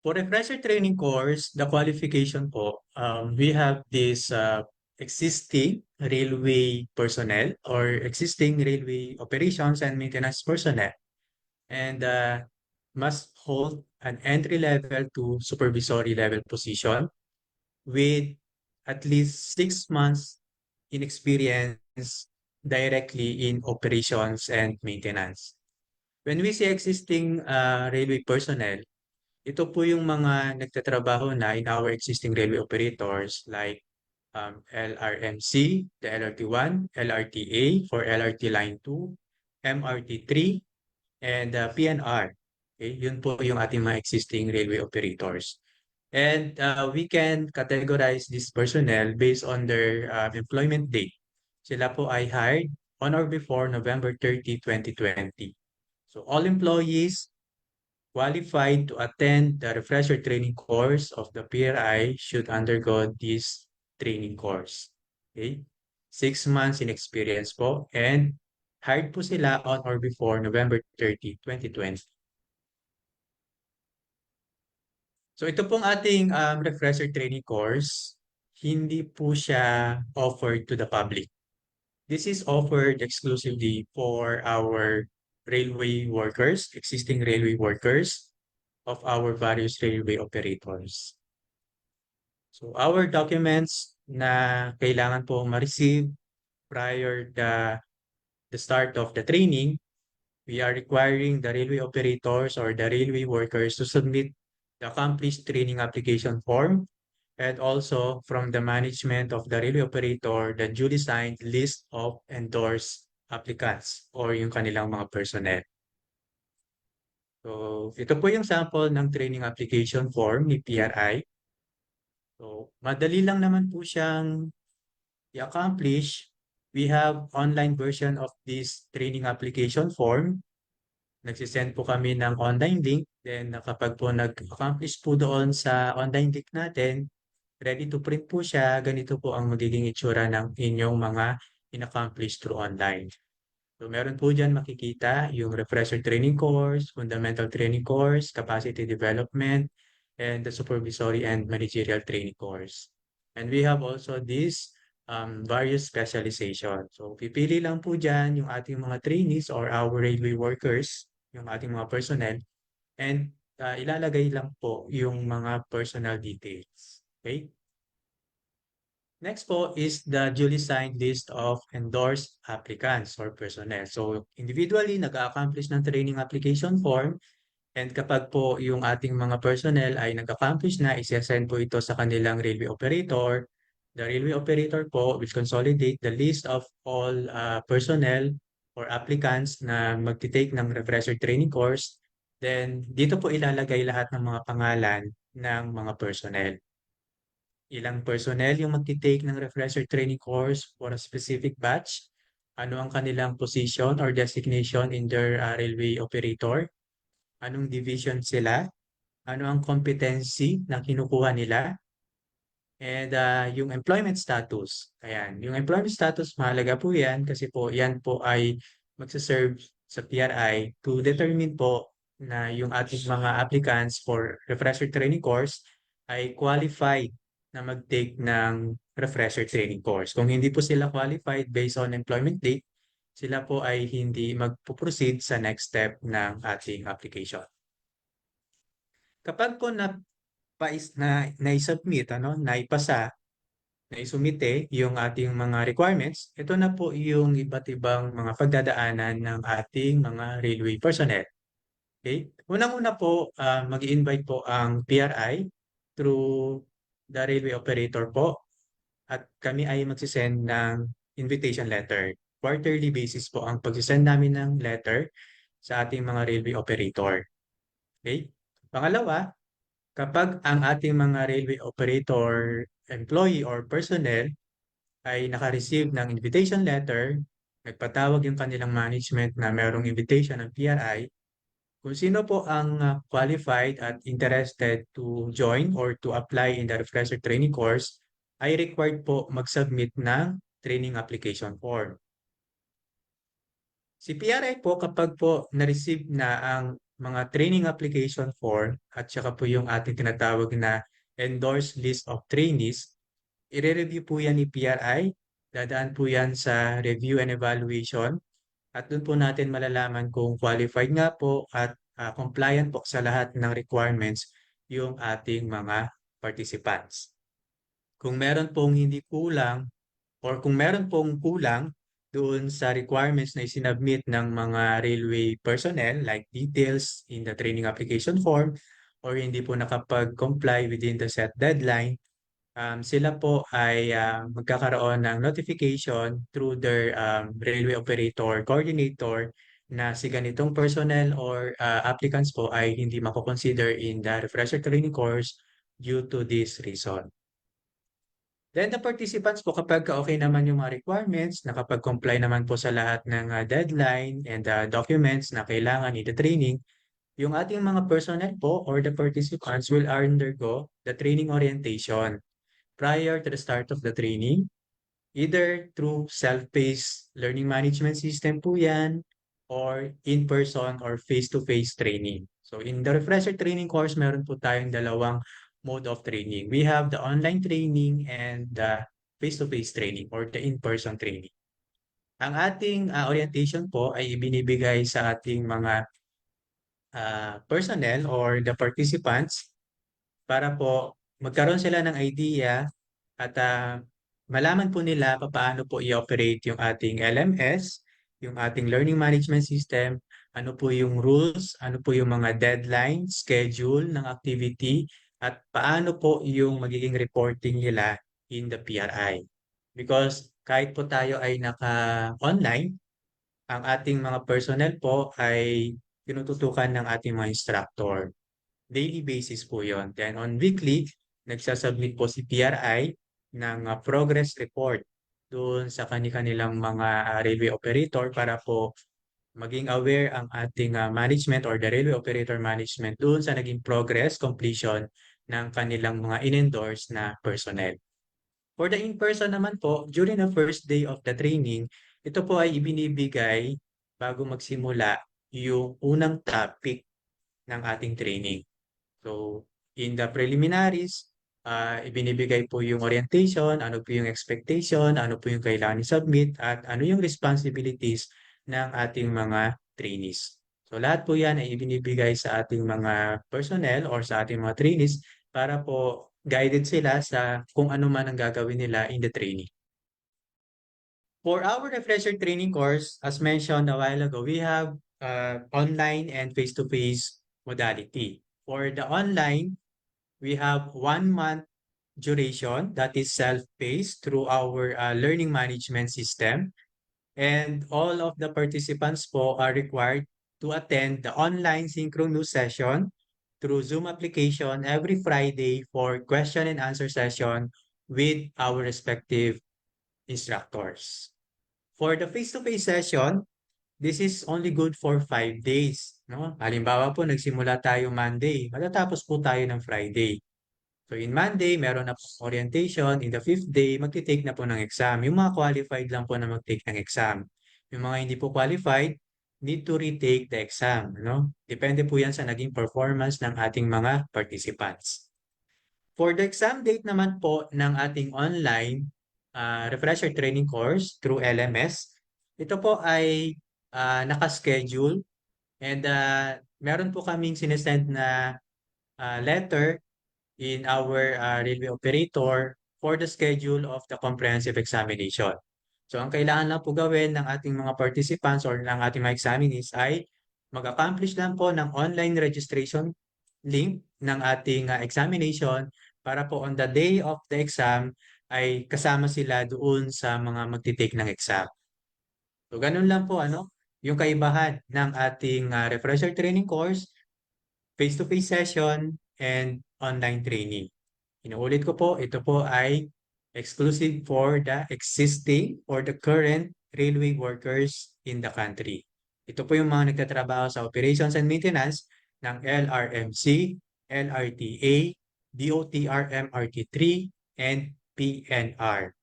For refresher training course, the qualification po, we have this existing railway personnel or existing railway operations and maintenance personnel, and must hold an entry level to supervisory level position with at least 6 months in experience directly in operations and maintenance. When we say existing railway personnel, ito po yung mga nagtatrabaho na in our existing railway operators like LRMC, the LRT1, LRTA for LRT Line 2, MRT3, and PNR. Okay, yun po yung ating mga existing railway operators. And we can categorize this personnel based on their employment date. Sila po ay hired on or before November 30, 2020. So all employees qualified to attend the refresher training course of the PRI should undergo this training course. Okay? 6 months in experience po and hired po sila on or before November 30, 2020. So ito pong ating refresher training course, hindi po siya offered to the public. This is offered exclusively for our railway workers, existing railway workers of our various railway operators. So our documents na kailangan po ma-receive prior the start of the training, we are requiring the railway operators or the railway workers to submit the accomplished training application form, and also from the management of the railway operator, the duly signed list of endorsed applicants or yung kanilang mga personnel. So ito po yung sample ng training application form ni PRI. So madali lang naman po siyang i-accomplish. We have online version of this training application form. Nagsisend po kami ng online link. Then kapag po nag-accomplish po doon sa online link natin, ready to print po siya. Ganito po ang magiging itsura ng inyong mga in-accomplish through online. So meron po dyan makikita yung refresher training course, fundamental training course, capacity development, and the supervisory and managerial training course. And we have also these various specialization. So pipili lang po dyan yung ating mga trainees or our railway workers, yung ating mga personnel, and ilalagay lang po yung mga personal details. Okay? Next po is the duly signed list of endorsed applicants or personnel. So individually, nag-accomplish ng training application form, and kapag po yung ating mga personnel ay nag-accomplish na, isesend po ito sa kanilang railway operator. The railway operator po will consolidate the list of all personnel or applicants na magti-take ng refresher training course. Then dito po ilalagay lahat ng mga pangalan ng mga personnel. Ilang personnel yung magti-take ng refresher training course for a specific batch, ano ang kanilang position or designation in their railway operator, anong division sila, ano ang competency na kinukuha nila, and yung employment status. Ayan, yung employment status, mahalaga po yan kasi po yan po ay magsaserve sa PRI to determine po na yung ating mga applicants for refresher training course ay qualified na mag-take ng refresher training course. Kung hindi po sila qualified based on employment date, sila po ay hindi magpo-proceed sa next step ng ating application. Kapag po na-submit, naipasa, naisumite yung ating mga requirements, ito na po yung iba't ibang mga pagdadaanan ng ating mga railway personnel. Okay? Unang-una po, mag-i-invite po ang PRI through the railway operator po, at kami ay magsisend ng invitation letter. Quarterly basis po ang pagsisend namin ng letter sa ating mga railway operator. Okay? Pangalawa, kapag ang ating mga railway operator, employee or personnel ay naka-receive ng invitation letter, nagpatawag yung kanilang management na mayroong invitation ng PRI, kung sino po ang qualified at interested to join or to apply in the refresher training course, ay required po mag-submit ng training application form. Si PRI po, kapag po na-receive na ang mga training application form at saka po yung ating tinatawag na endorsed list of trainees, i-review po yan ni PRI, dadaan po yan sa review and evaluation at doon po natin malalaman kung qualified nga po at compliant po sa lahat ng requirements yung ating mga participants. Kung meron pong hindi kulang or kung meron pong kulang doon sa requirements na isinabmit ng mga railway personnel like details in the training application form or hindi po nakapag-comply within the set deadline, sila po ay magkakaroon ng notification through their railway operator coordinator na si ganitong personnel or applicants po ay hindi mako-consider in the refresher training course due to this reason. Then the participants po kapag okay naman yung mga requirements, nakapag-comply naman po sa lahat ng deadline and documents na kailangan in the training, yung ating mga personnel po or the participants will undergo the training orientation prior to the start of the training, either through self-paced learning management system po yan, or in-person or face-to-face training. So in the refresher training course, meron po tayong dalawang mode of training. We have the online training and the face-to-face training or the in-person training. Ang ating orientation po ay ibinibigay sa ating mga personnel or the participants para po magkaroon sila ng idea at malaman po nila paano po i-operate yung ating LMS, yung ating learning management system, ano po yung rules, ano po yung mga deadline, schedule ng activity, at paano po yung magiging reporting nila in the PRI. Because kahit po tayo ay naka-online, ang ating mga personnel po ay tinututukan ng ating mga instructor. Daily basis po yon. Then on weekly, nagsasubmit po si PRI ng progress report doon sa kanilang mga railway operator para po maging aware ang ating management or the railway operator management doon sa naging progress, completion ng kanilang mga in-endorse na personnel. For the in-person naman po, during the first day of the training, ito po ay ibinibigay bago magsimula yung unang topic ng ating training. So, in the preliminaries, ibinibigay po yung orientation, ano po yung expectation, ano po yung kailangan i-submit, at ano yung responsibilities ng ating mga trainees. So, lahat po yan ay ibinibigay sa ating mga personnel or sa ating mga trainees para po guided sila sa kung ano man ang gagawin nila in the training. For our refresher training course, as mentioned a while ago, we have online and face-to-face modality. For the online, we have 1 month duration that is self-paced through our learning management system. And all of the participants po are required to attend the online synchronous session through Zoom application every Friday for question and answer session with our respective instructors. For the face-to-face session, this is only good for 5 days. No? Halimbawa po, nagsimula tayo Monday, matatapos po tayo ng Friday. So in Monday, meron na po orientation. In the 5th day, magti-take na po ng exam. Yung mga qualified lang po na mag-take ng exam. Yung mga hindi po qualified, need to retake the exam. No? Depende po yan sa naging performance ng ating mga participants. For the exam date naman po ng ating online refresher training course through LMS, ito po ay nakaschedule and meron po kaming sinesend na letter in our railway operator for the schedule of the comprehensive examination. So ang kailangan lang po gawin ng ating mga participants or ng ating mga examinees ay mag-accomplish lang po ng online registration link ng ating examination para po on the day of the exam ay kasama sila doon sa mga magti-take ng exam. So ganun lang po yung kaibahan ng ating refresher training course, face-to-face session, and online training. Inuulit ko po, ito po ay exclusive for the existing or the current railway workers in the country. Ito po yung mga nagtatrabaho sa operations and maintenance ng LRMC, LRTA, DOTR MRT3, and PNR.